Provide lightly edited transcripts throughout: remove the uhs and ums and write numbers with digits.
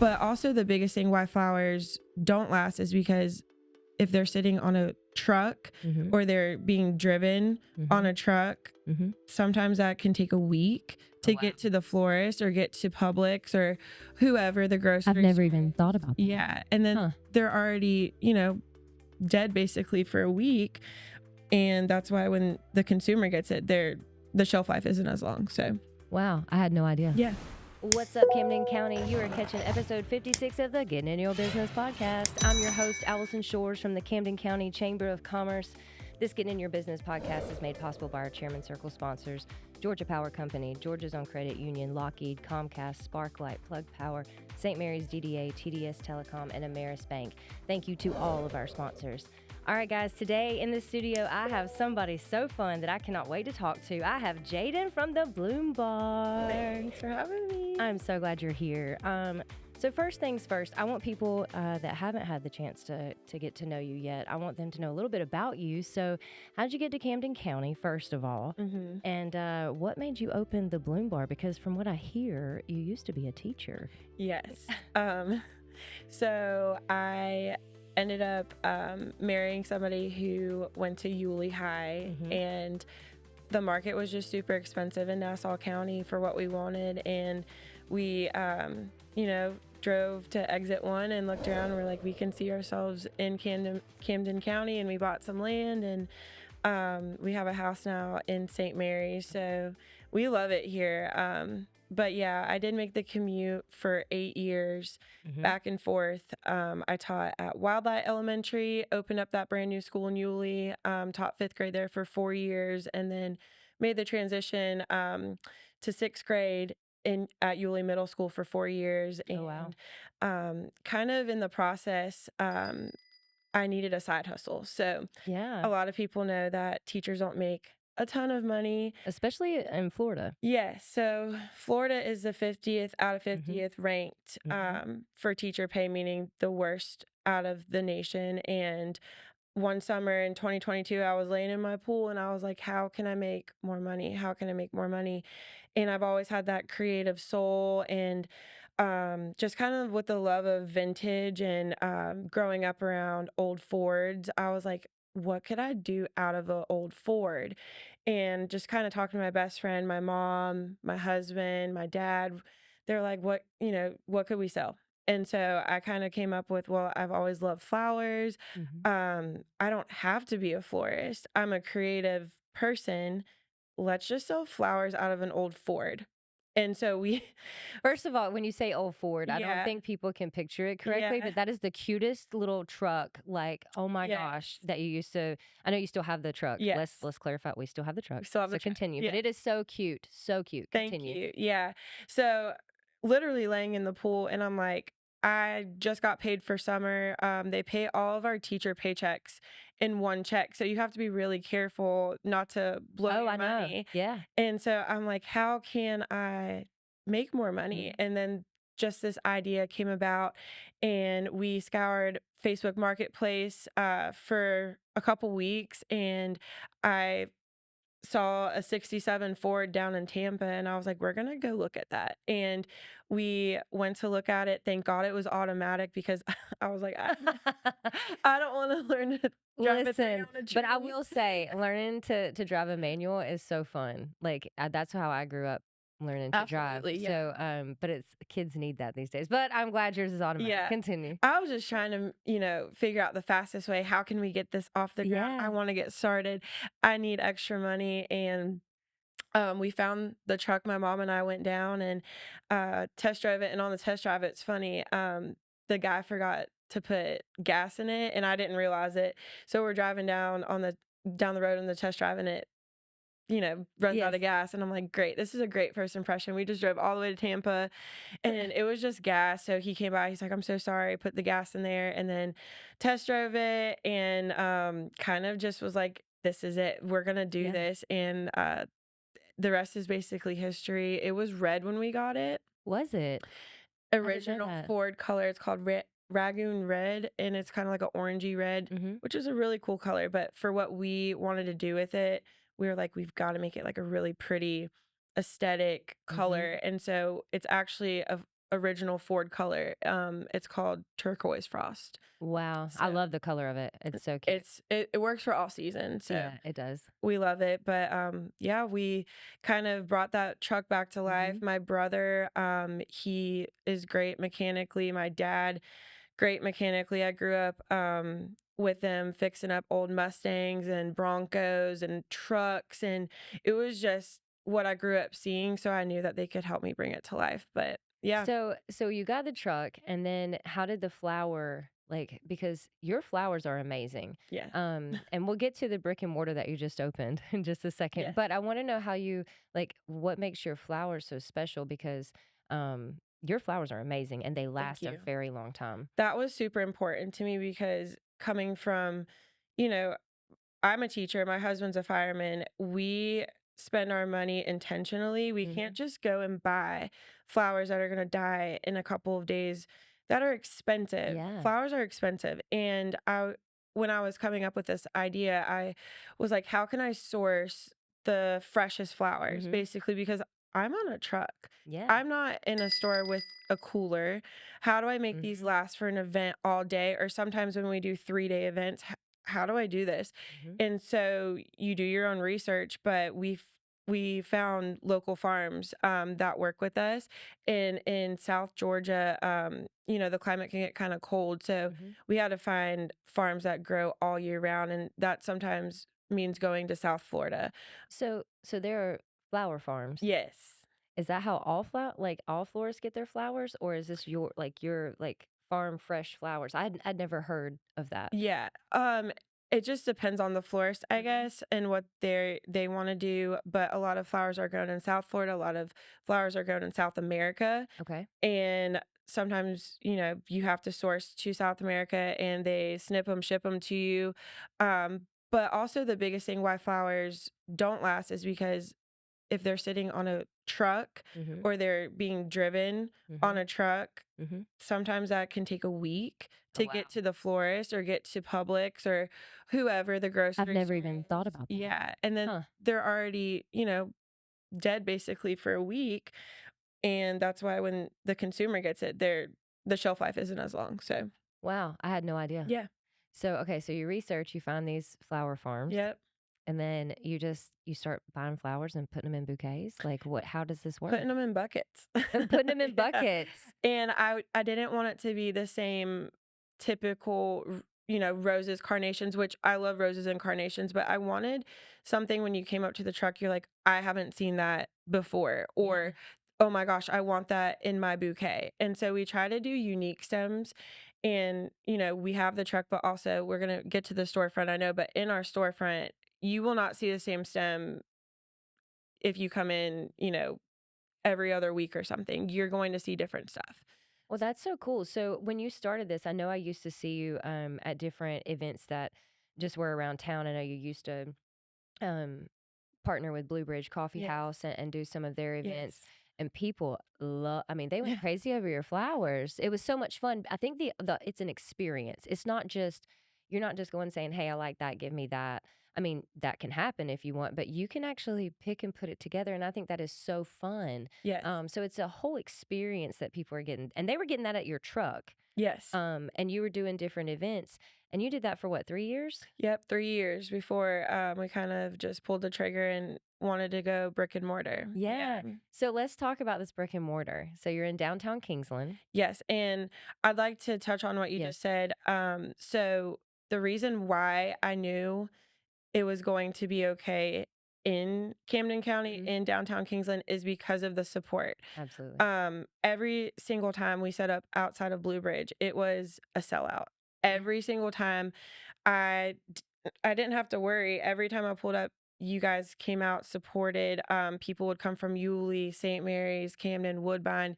But also the biggest thing why flowers don't last is because if they're sitting on a truck or they're being driven on a truck, sometimes that can take a week to get to the florist or get to Publix or whoever, the grocery I've never store. even thought about that. Yeah. And then they're already, dead basically for a week. And that's why when the consumer gets it, the shelf life isn't as long. So, wow, I had no idea. Yeah. What's up, Camden County? You are catching episode 56 of the Getting in Your Business podcast. I'm your host, Alison Shores from the Camden County Chamber of Commerce. This Getting in Your Business podcast is made possible by our Chairman Circle sponsors, Georgia Power Company, Georgia's Own Credit Union, Lockheed, Comcast, Sparklight, Plug Power, St. Mary's DDA, TDS Telecom, and Ameris Bank. Thank you to all of our sponsors. All right, guys, today in the studio, I have somebody so fun that I cannot wait to talk to. I have Jaden from the Bloom Bar. Thanks for having me. I'm so glad you're here. So first things first, I want people that haven't had the chance to get to know you yet, I want them to know a little bit about you. So how did you get to Camden County, first of all? And what made you open the Bloom Bar? Because from what I hear, you used to be a teacher. Yes. So I ended up marrying somebody who went to Yulee High, and the market was just super expensive in Nassau County for what we wanted. And we, drove to exit 1 and looked around and we're like, we can see ourselves in Camden County, and we bought some land, and we have a house now in St. Mary's. So we love it here. But yeah, I did make the commute for 8 years back and forth. I taught at Wildlight Elementary, opened up that brand new school in Yulee, taught 5th grade there for 4 years, and then made the transition to 6th grade at Yulee Middle School for 4 years. And kind of in the process, I needed a side hustle. So a lot of people know that teachers don't make a ton of money, especially in Florida. Yeah, so Florida is the 50th out of 50th ranked for teacher pay, meaning the worst out of the nation. And one summer in 2022, I was laying in my pool and I was like, how can I make more money? How can I make more money? And I've always had that creative soul, and just kind of with the love of vintage and growing up around old Fords, I was like, what could I do out of an old Ford? And just kind of talking to my best friend, my mom, my husband, my dad, they're like, what could we sell? And so I kind of came up with, well, I've always loved flowers. I don't have to be a florist. I'm a creative person. Let's just sell flowers out of an old Ford. And so we, first of all, when you say old Ford, I don't think people can picture it correctly, but that is the cutest little truck. Like, oh my gosh, that you used to, I know you still have the truck. Yes. Let's clarify. We still have the truck. Still have the truck. Continue. But it is so cute. So cute. Continue. Thank you. Yeah. So literally laying in the pool, and I'm like, I just got paid for summer. They pay all of our teacher paychecks in one check. So you have to be really careful not to blow your money. Yeah. And so I'm like, how can I make more money? And then just this idea came about, and we scoured Facebook Marketplace for a couple weeks, and I saw a 67 Ford down in Tampa, and I was like, we're gonna go look at that. And we went to look at it. Thank God it was automatic, because I was like, I don't want to learn to drive it. But I will say, learning to drive a manual is so fun. Like that's how I grew up, learning to drive. Yeah. So but kids need that these days. But I'm glad yours is automatic. Yeah. Continue. I was just trying to figure out the fastest way. How can we get this off the ground? I want to get started. I need extra money. And we found the truck. My mom and I went down and test drove it. And on the test drive, it's funny, the guy forgot to put gas in it, and I didn't realize it. So we're driving down the road on the test drive, and it runs out of gas. And I'm like, great, this is a great first impression. We just drove all the way to Tampa, and it was just gas. So he came by, he's like, I'm so sorry, put the gas in there, and then test drove it, and kind of just was like, this is it, we're gonna do this. And the rest is basically history. It was red when we got it. Was it? Original Ford color. It's called Ragoon Red, and it's kind of like an orangey red, which is a really cool color. But for what we wanted to do with it, we were like, we've got to make it like a really pretty aesthetic color. And so it's actually a original Ford color. It's called turquoise frost. Wow. I So love the color of it. It's so cute. it works for all seasons. So Yeah, it does. we love it. But yeah, we kind of brought that truck back to life. Mhm. My brother, he is great mechanically. My dad, great mechanically. I grew up with them fixing up old Mustangs and Broncos and trucks, and it was just what I grew up seeing. So I knew that they could help me bring it to life. But yeah, So you got the truck, and then how did the flower like because your flowers are amazing. yeah, And we'll get to the brick and mortar that you just opened in just a second. yes. But I want to know how you like what makes your flowers so special because your flowers are amazing and they Thank last a you. very long time. That was super important to me because coming from, you know, I'm a teacher, my husband's a fireman. We spend our money intentionally. We can't Hmm. just go and buy flowers that are going to die in a couple of days that are expensive. Yeah. Flowers are expensive. And when I was coming up with this idea, I was like, how can I source the freshest flowers? Hmm. Basically, because I'm on a truck. Yeah. I'm not in a store with a cooler. How do I make these Hmm. last for an event all day? Or sometimes when we do 3-day events, how do I do this? Hmm. And so you do your own research, but we found local farms that work with us. And in South Georgia, the climate can get kind of cold, so Hmm. we had to find farms that grow all year round, and that sometimes means going to South Florida. So there are flower farms. Yes. Is that how all florists get their flowers, or is this your farm fresh flowers? I'd never heard of that. Yeah. It just depends on the florist, I Hmm. guess, and what they want to do. But a lot of flowers are grown in South Florida. A lot of flowers are grown in South America. Okay. And sometimes, you have to source to South America and they snip them, ship them to you. But also the biggest thing why flowers don't last is because if they're sitting on a truck Mhm. or they're being driven on Mhm. a truck, Mhm. sometimes that can take a week Oh, to wow. get to the florist or get to Publix or whoever the I've grocery never store even is. thought about that. Yeah. And then Huh. they're already, dead basically for a week. And that's why when the consumer gets it, the shelf life isn't as long. So Wow, I had no idea. yeah. So, okay, so you research, you find these flower farms, Yep. and then you start buying flowers and putting them in bouquets? Like, how does this work? Putting them in buckets. And putting them in Yeah. buckets. And I didn't want it to be the same typical, roses, carnations, which I love roses and carnations, but I wanted something when you came up to the truck, you're like, I haven't seen that before, Yeah. or oh my gosh, I want that in my bouquet. And so we try to do unique stems. And, we have the truck, but also we're going to get to the storefront, I know, but in our storefront, you will not see the same stem if you come in, every other week or something. You're going to see different stuff. Well, that's so cool. So, when you started this, I know I used to see you at different events that just were around town. I know you used to um, partner with Blue Bridge Coffee Yes. House and do some of their events. Yes. And people love. I mean, they went Yeah. crazy over your flowers. It was so much fun. I think the it's an experience. It's not just you're not just going saying, "Hey, I like that. Give me that." I mean, that can happen if you want, but you can actually pick and put it together, and I think that is so fun. Yes. So it's a whole experience that people are getting, and they were getting that at your truck. Yes. And you were doing different events, and you did that for what, 3 years? Yep. 3 years before we kind of just pulled the trigger and wanted to go brick and mortar. Yeah. Yeah. So let's talk about this brick and mortar. So you're in downtown Kingsland. Yes. And I'd like to touch on what you Yes. just said. So the reason why I knew it was going to be okay in Camden County, Hmm. in downtown Kingsland, is because of the support. Absolutely. Every single time we set up outside of Blue Bridge, it was a sellout. Yeah. Every single time I d- I didn't have to worry. Every time I pulled up, you guys came out, supported. People would come from Yulee, St. Mary's, Camden, Woodbine,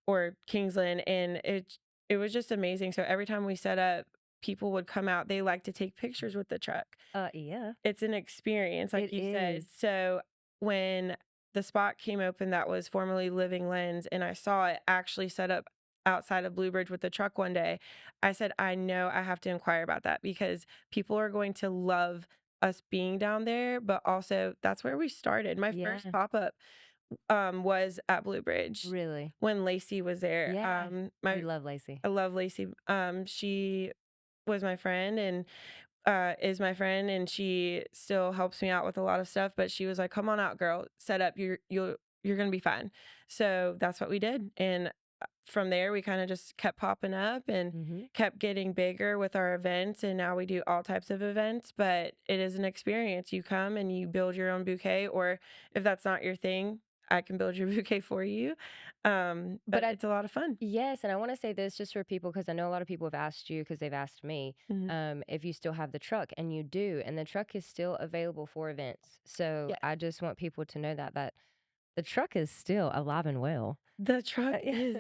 or Kingsland, and it was just amazing. So every time we set up, people would come out. They like to take pictures with the truck. Yeah, It's an experience, like it you said. is. So when the spot came open that was formerly Living Lens, and I saw it actually set up outside of Blue Bridge with the truck one day, I said, I know I have to inquire about that because people are going to love us being down there, but also that's where we started. My Yeah. first pop up was at Blue Bridge Really? when Lacey was there. Yeah. We My love Lacey. I love Lacey. She was my friend and is my friend, and she still helps me out with a lot of stuff. But she was like, "Come on out, girl. Set up. You're gonna be fine." So that's what we did, and from there we kind of just kept popping up and Mm-hmm. kept getting bigger with our events, and now we do all types of events. But it is an experience. You come and you build your own bouquet, or if that's not your thing, I can build your bouquet for you. But But it's a lot of fun. yes, and I want to say this just for people because I know a lot of people have asked you because they've asked me Mhm. if you still have the truck, and you do, and the truck is still available for events. So Yes, I just want people to know that the truck is still alive and well. the truck Yeah. is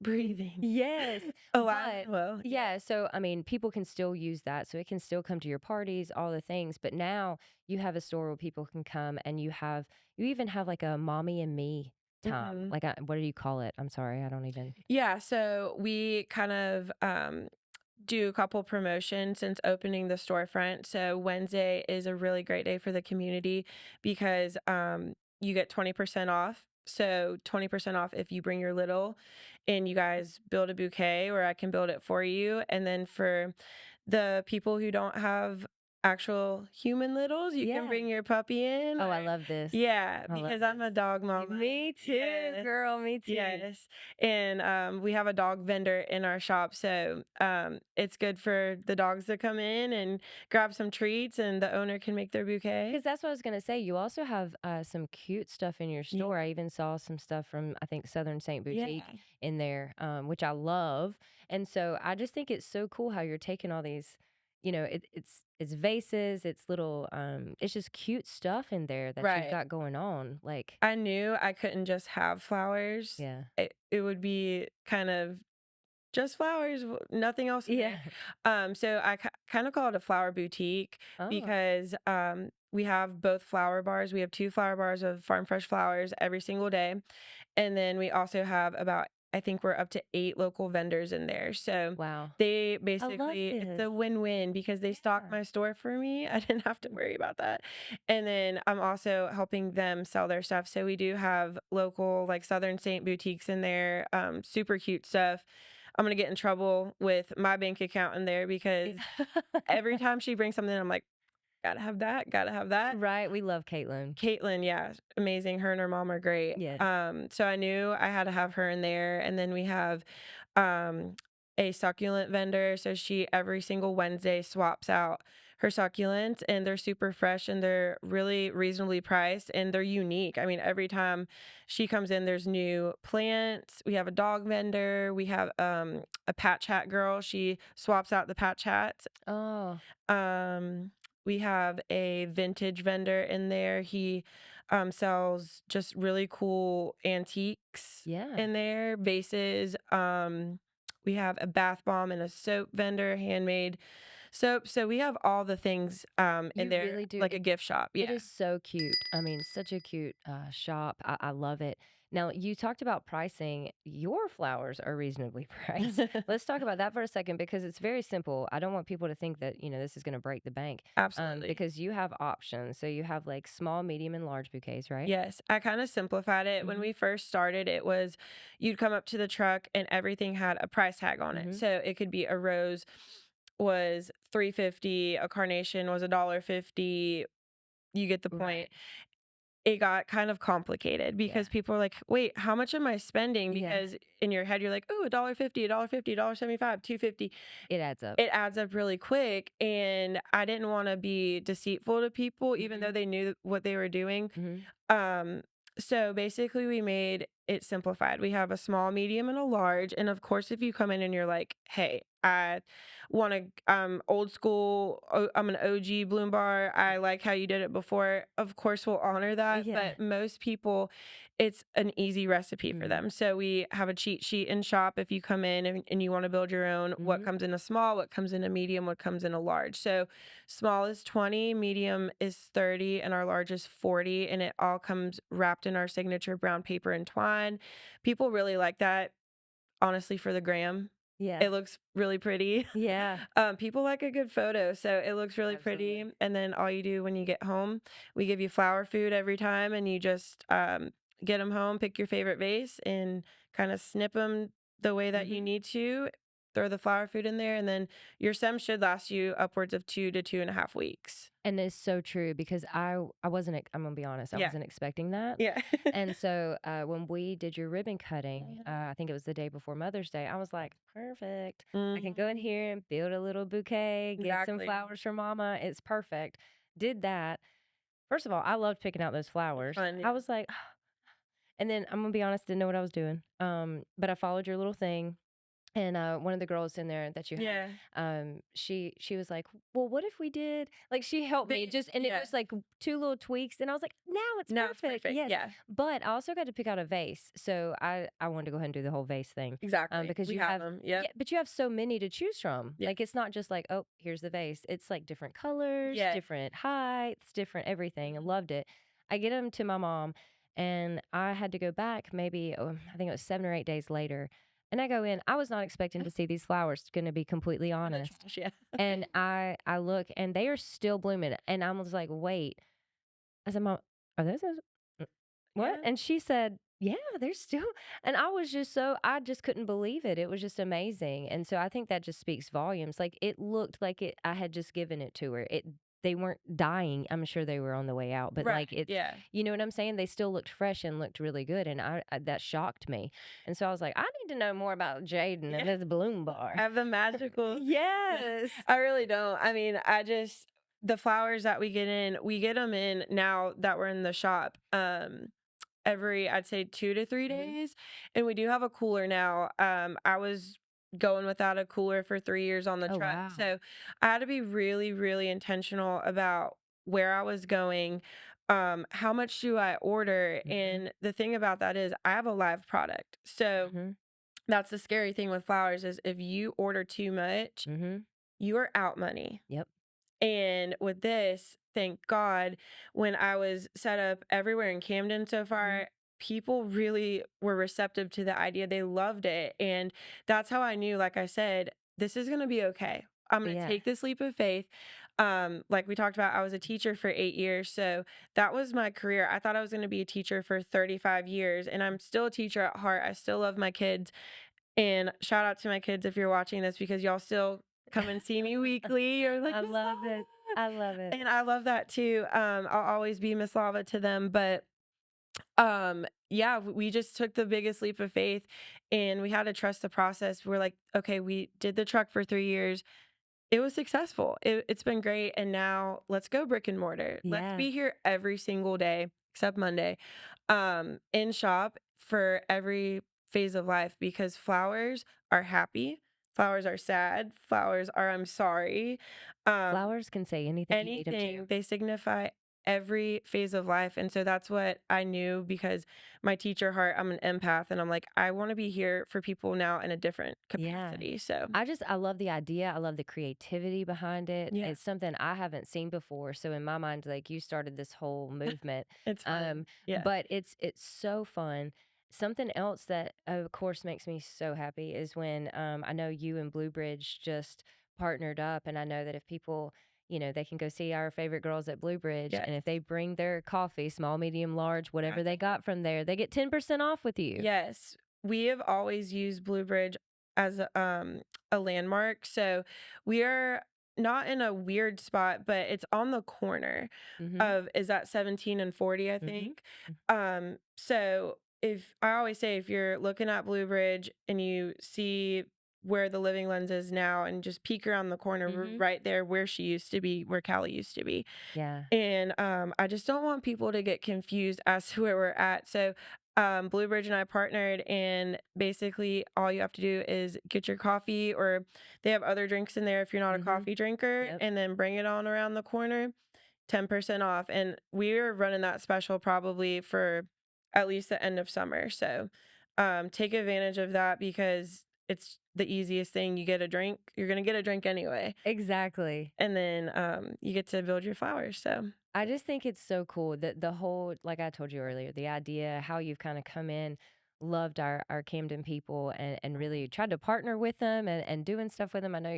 breathing. Yes, Alive but and well. yeah, so I mean, people can still use that, so it can still come to your parties, all the things. But now you have a store where people can come, and you even have like a mommy and me time. Mhm. Like, what do you call it? I'm sorry, I don't even. Yeah, so we kind of do a couple promotions since opening the storefront. So Wednesday is a really great day for the community because you get 20% off. So 20% off if you bring your little and you guys build a bouquet, or I can build it for you. And then for the people who don't have actual human littles, you can Yeah. bring your puppy in. Oh, I love this. Yeah, I love because I'm a this. dog mama. Me too, Yes. girl. Me too. Yes. And we have a dog vendor in our shop. So it's good for the dogs to come in and grab some treats, and the owner can make their bouquet. Because that's what I was gonna say. You also have some cute stuff in your Yeah. store. I even saw some stuff from I think Southern Saint Boutique Yeah. in there, which I love. And so I just think it's so cool how you're taking all these, it's vases, it's little, it's just cute stuff in there that you've Right. got going on. Like, I knew I couldn't just have flowers. yeah, It would be kind of just flowers, nothing else in yeah. there. So I kind of call it a flower boutique Oh, because we have both flower bars. We have 2 flower bars of farm fresh flowers every single day. And then we also have about, I think we're up to 8 local vendors in there. So wow. they I love basically, it's this. a win-win because they stock Yeah. my store for me. I didn't have to worry about that. And then I'm also helping them sell their stuff. So we do have local, like Southern Saint boutiques in there, super cute stuff. I'm gonna get in trouble with my bank account in there because every time she brings something, I'm like, gotta have that, gotta have that. Right. We love Caitlin. Caitlin, yeah, amazing. Her and her mom are great. Yes. So I knew I had to have her in there. And then we have um a succulent vendor. So she every single Wednesday swaps out her succulents, and they're super fresh and they're really reasonably priced and they're unique. I mean, every time she comes in, there's new plants. We have a dog vendor. We have a patch hat girl. She swaps out the patch hats. Oh, um, we have a vintage vendor in there. He sells just really cool antiques yeah. in there, vases. We have a bath bomb and a soap vendor, handmade soap. So we have all the things in You there, really do. like a gift shop. It Yeah, is so cute. I mean, such a cute shop. I love it. Now, you talked about pricing. Your flowers are reasonably priced. Let's talk about that for a second because it's very simple. I don't want people to think that, this is going to break the bank absolutely. because you have options. So you have like small, medium, and large bouquets, right? Yes, I kind of simplified it. When Mm-hmm. we first started, it was you'd come up to the truck and everything had a price tag on it. Mm-hmm. So it could be a rose was 3.50, a carnation was $1.50. You get the point. Right. It got kind of complicated Yeah. because people are like, "Wait, how much am I spending?" Yeah. Because in your head you're like, "Oh, $1.50, $1.50, $1.75, 2.50." It adds up. It adds up really quick, and I didn't want to be deceitful to people even Mm-hmm. though they knew what they were doing. Mm-hmm. Um, so basically we made it simplified. We have a small, medium, and a large. And of course, if you come in and you're like, hey, I want to old school, I'm an OG Bloom Bar. I like how you did it before. Of course, we'll honor that. Yeah. But most people, it's an easy recipe for Mm-hmm. them. So we have a cheat sheet in shop if you come in and you want to build your own, what Mm-hmm. comes in a small, what comes in a medium, what comes in a large. So small is 20, medium is 30, and our large is 40. And it all comes wrapped in our signature brown paper and twine. People really like that, honestly, for the gram. Yeah. It looks really pretty. Yeah. People like a good photo, so it looks really pretty. Absolutely. And then all you do when you get home, we give you flower food every time, and you just get them home, pick your favorite vase, and kind of snip them the way that you need to. Throw the flower food in there, and then your stem should last you upwards of 2 to 2.5 weeks. And it's so true because I wasn't, I'm gonna be honest, I Yeah. wasn't expecting that. Yeah. And so when we did your ribbon cutting, I think it was the day before Mother's Day, I was like, perfect. I can go in here and build a little bouquet, get some Exactly. flowers for mama. It's perfect. Did that. First of all, I loved picking out those flowers. Fun, I yeah. was like, and then I'm gonna be honest, didn't know what I was doing. But I followed your little thing. And one of the girls in there that you Yeah. had, she was like, "Well, what if we did?" Like she helped me just, and it Yeah. was like two little tweaks, and I was like, "Now it's Now it's perfect." perfect. Yes, Yeah. but I also got to pick out a vase, so I wanted to go ahead and do the whole vase thing, Exactly. because We you have have, them. yeah, Yep. but you have so many to choose from. Yeah. Like it's not just like, oh, here's the vase. It's like different colors, Yeah. different heights, different everything. I loved it. I get them to my mom, and I had to go back maybe, I think it was 7 or 8 days later. And I go in, I was not expecting to see these flowers, gonna be completely In the honest. trash, yeah. And I look and they are still blooming. And I was like, wait. I said, Mom, are those what? Yeah. And she said, yeah, they're still. And I was just so, I just couldn't believe it. It was just amazing. And so I think that just speaks volumes. Like it looked like I had just given it to her. They weren't dying. I'm sure they were on the way out, but Right. like it's, Yeah. you know what I'm saying? They still looked fresh and looked really good. And that shocked me. And so I was like, I need to know more about Jaden and Yeah. this bloom bar. I have the magical. Yes. I really don't. I mean, the flowers that we get them in now that we're in the shop. Every, I'd say 2 to 3 days, and we do have a cooler now. I was going without a cooler for 3 years on the Oh, truck, wow. so I had to be really, really intentional about where I was going. How much do I order? And the thing about that is, I have a live product, so Mm-hmm. that's the scary thing with flowers is if you order too much, Mm-hmm. you are out money. Yep. And with this, thank God, when I was set up everywhere in Camden so far, people really were receptive to the idea. They loved it. And that's how I knew, like I said, this is going to be okay. I'm going to Yeah. take this leap of faith. Like we talked about, I was a teacher for 8 years. So that was my career. I thought I was going to be a teacher for 35 years, and I'm still a teacher at heart. I still love my kids. And shout out to my kids if you're watching this because y'all still come and see me weekly. You're like, I "Miss love it. I Lava." love it. And I love that too. I'll always be Miss Lava to them. But yeah, we just took the biggest leap of faith and we had to trust the process. We're like, okay, we did the truck for 3 years. It was successful. It's been great. And now let's go brick and mortar. Let's Yeah. be here every single day except Monday, in shop for every phase of life because flowers are happy, flowers are sad, flowers are I'm sorry. Um, Flowers can say anything you need them to. Anything, they signify every phase of life. And so that's what I knew because my teacher heart, I'm an empath and I'm like, I want to be here for people now in a different Yeah. capacity. So I love the idea. I love the creativity behind it. yeah, It's something I haven't seen before. So in my mind, like you started this whole movement. it's fun. Yeah. But it's so fun. Something else that of course makes me so happy is when I know you and Blue Bridge just partnered up, and I know that if people, they can go see our favorite girls at Blue Bridge, Yes. and if they bring their coffee, small, medium, large, whatever they got from there, they get 10% off with you. Yes, we have always used Blue Bridge as a landmark. So we are not in a weird spot, but it's on the corner Mm-hmm. of is that 17 and 40, I Mm-hmm. think. So if I always say if you're looking at Blue Bridge and you see where the living lens is now and just peek around the corner Mm-hmm. right there where she used to be, where Callie used to be. Yeah. And I just don't want people to get confused as to where we're at. So Blue Bridge and I partnered, and basically all you have to do is get your coffee, or they have other drinks in there if you're not a Mm-hmm. coffee drinker, Yep. and then bring it on around the corner, 10% off. And we're running that special probably for at least the end of summer. So take advantage of that because it's the easiest thing. You get a drink, you're going to get a drink anyway. Exactly. And then you get to build your flowers. So I just think it's so cool that the whole, like I told you earlier, the idea, how you've kind of come in loved our Camden people and really tried to partner with them and doing stuff with them. I know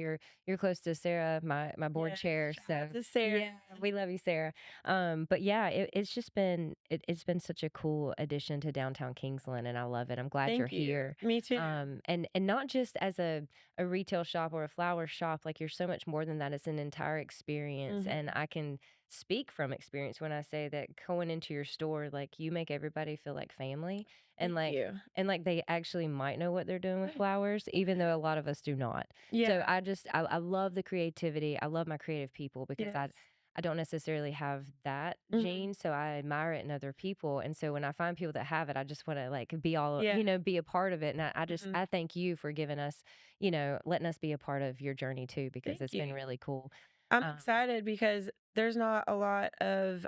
you're close to Sarah, my board Yes, chair. shout So out to Sarah. yeah, we love you, Sarah. But yeah, it's just been it's been such a cool addition to downtown Kingsland, and I love it. I'm glad you're Thank you. here. Me too. And not just as a retail shop or a flower shop, like you're so much more than that. It's an entire experience, and Mhm. I can speak from experience when I say that going into your store, like you make everybody feel like family, and Thank you. they actually might know what they're doing with flowers, even though a lot of us do not. So Yeah. I love the creativity. I love my creative people because Yes. I don't necessarily have that Mhm. gene, so I admire it in other people. And so when I find people that have it, I just want to like be all, Yeah. be a part of it. And Mhm. I thank you for giving us, letting us be a part of your journey too, because Thank it's you. been really cool. I'm Um, excited because there's not a lot of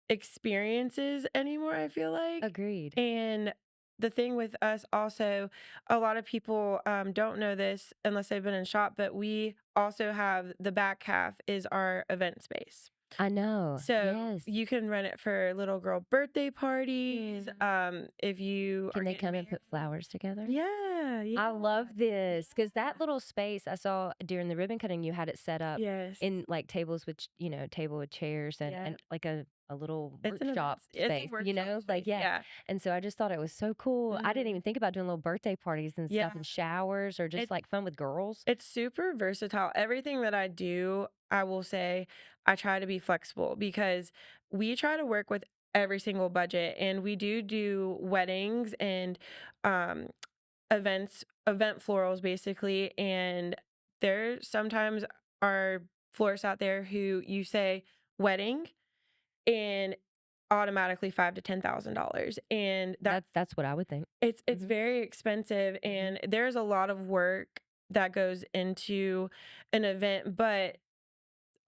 experiences anymore, I feel like. Agreed. And the thing with us also, a lot of people don't know this unless they've been in shop, but we also have the back half is our event space. I know. So Yes. you can rent it for little girl birthday parties. If you Can are they getting come and married. put flowers together? Yeah, I yeah, love this because yeah. that little space I saw during the ribbon cutting, you had it set up Yes. in like tables with, table with chairs and Yeah. like a little It's an event. workshop It's a space, workshop like, space. yeah. Yeah. And so I just thought it was so cool. I didn't Mhm. even think about doing little birthday parties and stuff Yeah. and showers or just It like fun with girls. it's super versatile. Everything that I do, I will say I try to be flexible because we try to work with every single budget, and we do weddings and um event florals basically, and there sometimes are florists out there who you say wedding and automatically 5 to $10,000, and That's what I would think. it's Hmm. very expensive, Hmm. and there's a lot of work that goes into an event. But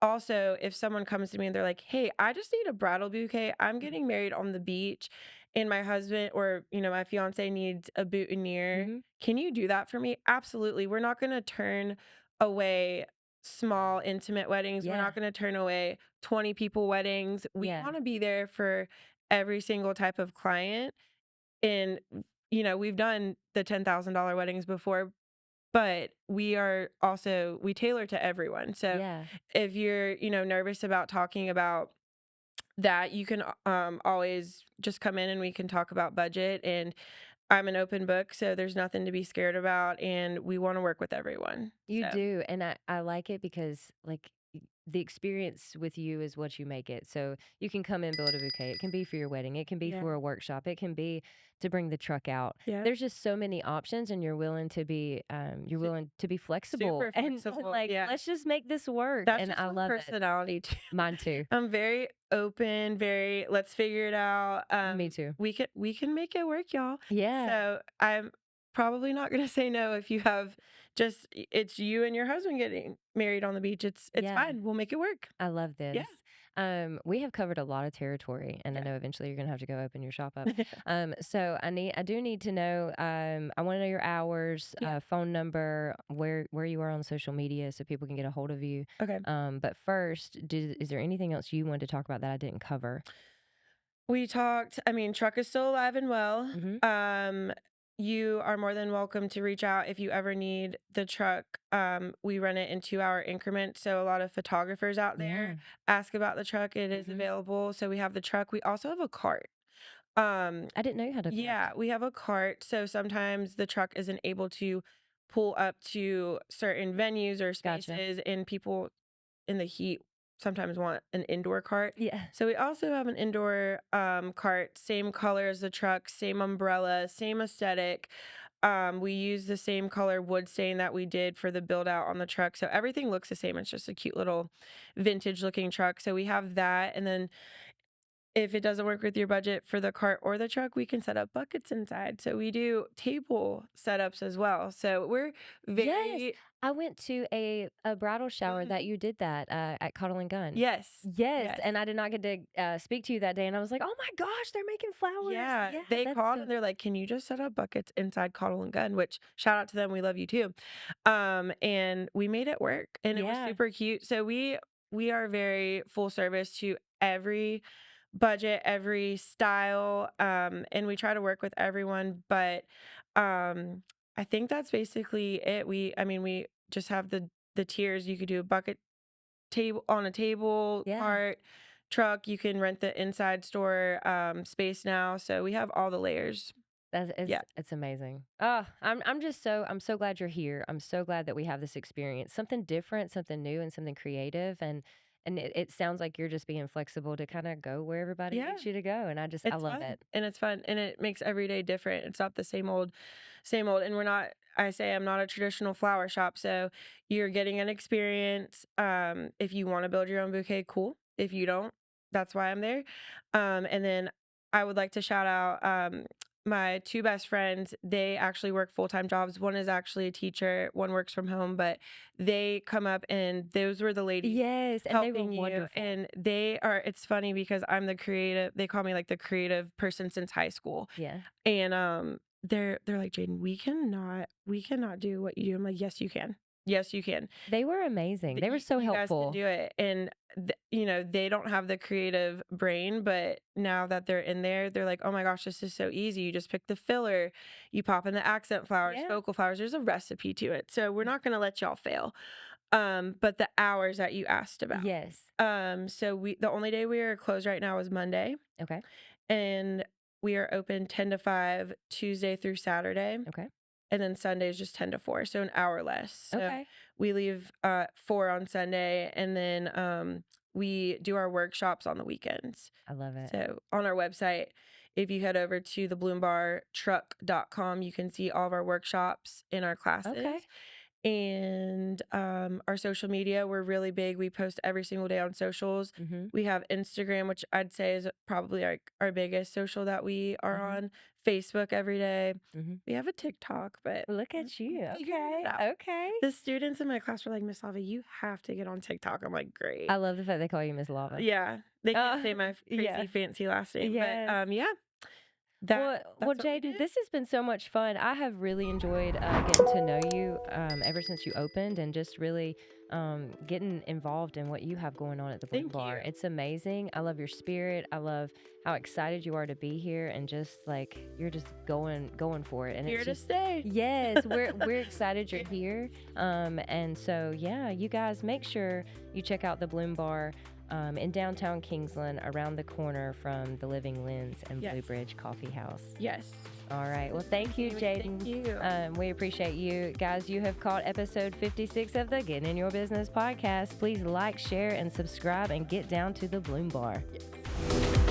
also, if someone comes to me and they're like, "Hey, I just need a bridal bouquet. I'm getting married on the beach, and my husband or, my fiance needs a boutonniere. Hmm. Can you do that for me?" Absolutely. We're not going to turn away small, intimate weddings. We're Yeah. not going to turn away 20 people weddings. We Yeah. want to be there for every single type of client. And, we've done the $10,000 weddings before, but we tailor to everyone. So Yeah. if you're, nervous about talking about that, you can always just come in and we can talk about budget. And I'm an open book, so there's nothing to be scared about. And we want to work with everyone. You So, do, and I like it because, like, the experience with you is what you make it. So you can come and build a bouquet. It can be for your wedding. It can be yeah. for a workshop. It can be to bring the truck out. Yeah. There's just so many options, and you're Su- willing to be flexible Super and flexible. like, Yeah. let's just make this work. That's And just I my love it. personality too. Mine too. I'm very open, very let's figure it out. Me too. We can make it work, y'all. Yeah. So I'm probably not gonna say no if you have it's you and your husband getting married on the beach. It's Yeah. fine. We'll make it work. I love Yeah. this. We have covered a lot of territory, and I Yeah. know eventually you're gonna have to go open your shop up. So I do need to know. I want to know your hours, Yeah. phone number, where you are on social media, so people can get a hold of you. Okay. But first, is there anything else you wanted to talk about that I didn't cover? We talked, I mean, truck is still alive and well. Mm-hmm. You are more than welcome to reach out if you ever need the truck. We run it in 2-hour increments. So a lot of photographers out Yeah. there ask about the truck. It is Mm-hmm. available. So we have the truck. We also have a cart. Um, I didn't know you had a cart. yeah, we have a cart. So sometimes the truck isn't able to pull up to certain venues or Gotcha. spaces, and people in the heat sometimes want an indoor cart. Yeah. So we also have an indoor cart, same color as the truck, same umbrella, same aesthetic. We use the same color wood stain that we did for the build out on the truck. So everything looks the same. It's just a cute little vintage looking truck. So we have that. And then if it doesn't work with your budget for the cart or the truck, we can set up buckets inside. So we do table setups as well. So we're Yes, very, I went to a bridal shower that Mhm. you did that, at Cottle& and Gun. Yes, Yes, yes. and I did not get to, speak to you that day, and I was like, "Oh my gosh, they're making flowers." Yeah, Yeah, they that's called so and they're like, "Can you just set up buckets inside Cottle and Gun?" Which shout out to them, we love you too. And we made it work, and it was yeah. super cute. So we are very full service to every budget, every style, and we try to work with everyone. But I think that's basically it. We just have the tiers. You could do a bucket table on a table, Yeah. cart, truck. You can rent the inside store space now. So we have all the layers. Yeah. It's amazing. Oh, I'm so glad you're here. I'm so glad that we have this experience. Something different, something new, and something creative. And it sounds like you're just being flexible to kind of go where everybody Yeah. needs you to go. And I It's love fun. it. And it's fun. And it makes every day different. It's not the same old, same old. And I'm not a traditional flower shop. So you're getting an experience. If you want to build your own bouquet, cool. If you don't, that's why I'm there. And then I would like to shout out my two best friends. They actually work full-time jobs. One is actually a teacher, one works from home, but they come up and those were the ladies Yes, and they were helping you. wonderful. And it's funny because I'm the creative, they call me like the creative person since high school. Yeah. And they're like, Jaden, we cannot do what you do. I'm like, yes, you can. Yes, you can. They were amazing. They were so You guys helpful. can do it. And they don't have the creative brain, but now that they're in there, they're like, oh my gosh, this is so easy. You just pick the filler, you pop in the accent flowers, Yeah. focal flowers. There's a recipe to it. So we're not going to let y'all fail. But the hours that you asked about. Yes. So the only day we are closed right now is Monday. Okay. And we are open 10 to 5 Tuesday through Saturday. Okay. And then Sunday is just 10 to 4, so an hour less. So Okay. we leave 4 on Sunday, and then we do our workshops on the weekends. I love it. So on our website, if you head over to thebloombardtruck.com, you can see all of our workshops in our classes. Okay. And our social media, we're really big. We post every single day on socials. Mm-hmm. We have Instagram, which I'd say is probably our biggest social that we are on. Facebook every day. Mm-hmm. We have a TikTok, but Look at you. we're figuring it out. Okay. The students in my class were like, Miss Lava, you have to get on TikTok. I'm like, great. I love the fact they call you Miss Lava. Yeah. They can't say my crazy fancy last name. Yes. But yeah. Well, Jaden, this has been so much fun. I have really enjoyed getting to know you ever since you opened and just really getting involved in what you have going on at the Bloom Bar. It's amazing. I love your spirit. I love how excited you are to be here and just like you're just going for it. And here it's to stay. Yes, we're excited you're here. And so yeah, you guys make sure you check out the Bloom Bar. In downtown Kingsland, around the corner from the Living Lens and Blue Bridge Coffee House. Yes. All right. Well, thank you, Jaden. Thank you. We appreciate you. Guys, you have caught episode 56 of the Getting in Your Business podcast. Please like, share, and subscribe and get down to the Bloom Bar. Yes.